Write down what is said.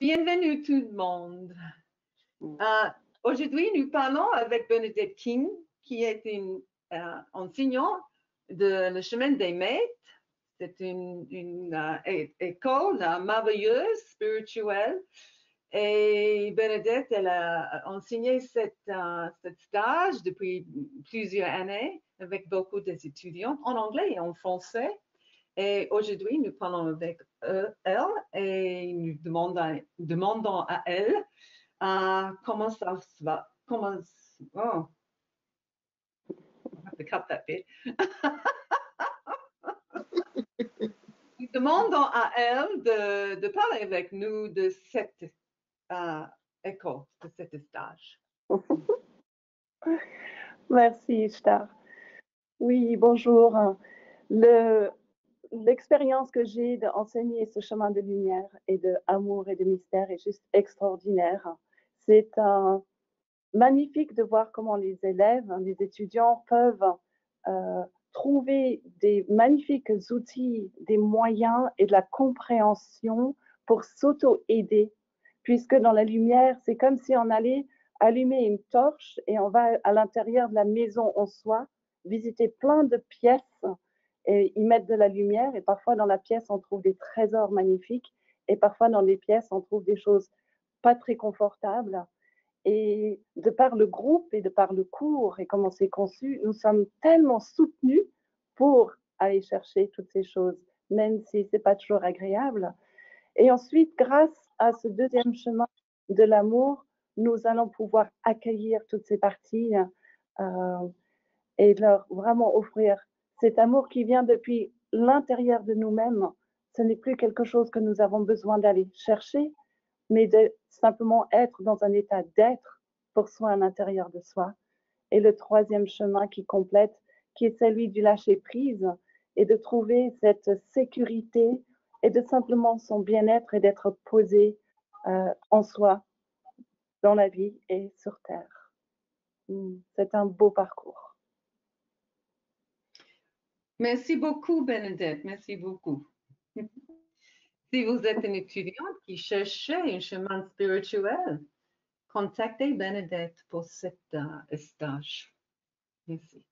Bienvenue tout le monde. Aujourd'hui, nous parlons avec Bernadette King, qui est une enseignante de le chemin des maîtres. C'est une école merveilleuse, spirituelle. Et Bernadette, elle a enseigné cette stage depuis plusieurs années avec beaucoup d'étudiants en anglais et en français. Et aujourd'hui, nous parlons avec elle et nous demandons à elle comment ça va. Oh, I have to cut that bit. Nous demandons à elle de parler avec nous de cette école, de cet stage. Merci, Ishtar. Oui, bonjour. L'expérience que j'ai d'enseigner ce chemin de lumière et d'amour et de mystère est juste extraordinaire. C'est magnifique de voir comment les élèves, les étudiants peuvent trouver des magnifiques outils, des moyens et de la compréhension pour s'auto-aider. Puisque dans la lumière, c'est comme si on allait allumer une torche et on va à l'intérieur de la maison en soi, visiter plein de pièces et y mettre de la lumière. Et parfois, dans la pièce, on trouve des trésors magnifiques. Et parfois, dans les pièces, on trouve des choses pas très confortables. Et de par le groupe et de par le cours et comment c'est conçu, nous sommes tellement soutenus pour aller chercher toutes ces choses, même si ce n'est pas toujours agréable. Et ensuite, grâce à ce deuxième chemin de l'amour, nous allons pouvoir accueillir toutes ces parties et leur vraiment offrir cet amour qui vient depuis l'intérieur de nous-mêmes. Ce n'est plus quelque chose que nous avons besoin d'aller chercher, mais de simplement être dans un état d'être pour soi à l'intérieur de soi. Et le troisième chemin qui complète, qui est celui du lâcher-prise et de trouver cette sécurité et de simplement son bien-être et d'être posé en soi, dans la vie et sur Terre. C'est un beau parcours. Merci beaucoup, Bernadette. Merci beaucoup. Si vous êtes une étudiante qui cherche un chemin spirituel, contactez Bernadette pour cet stage. Merci.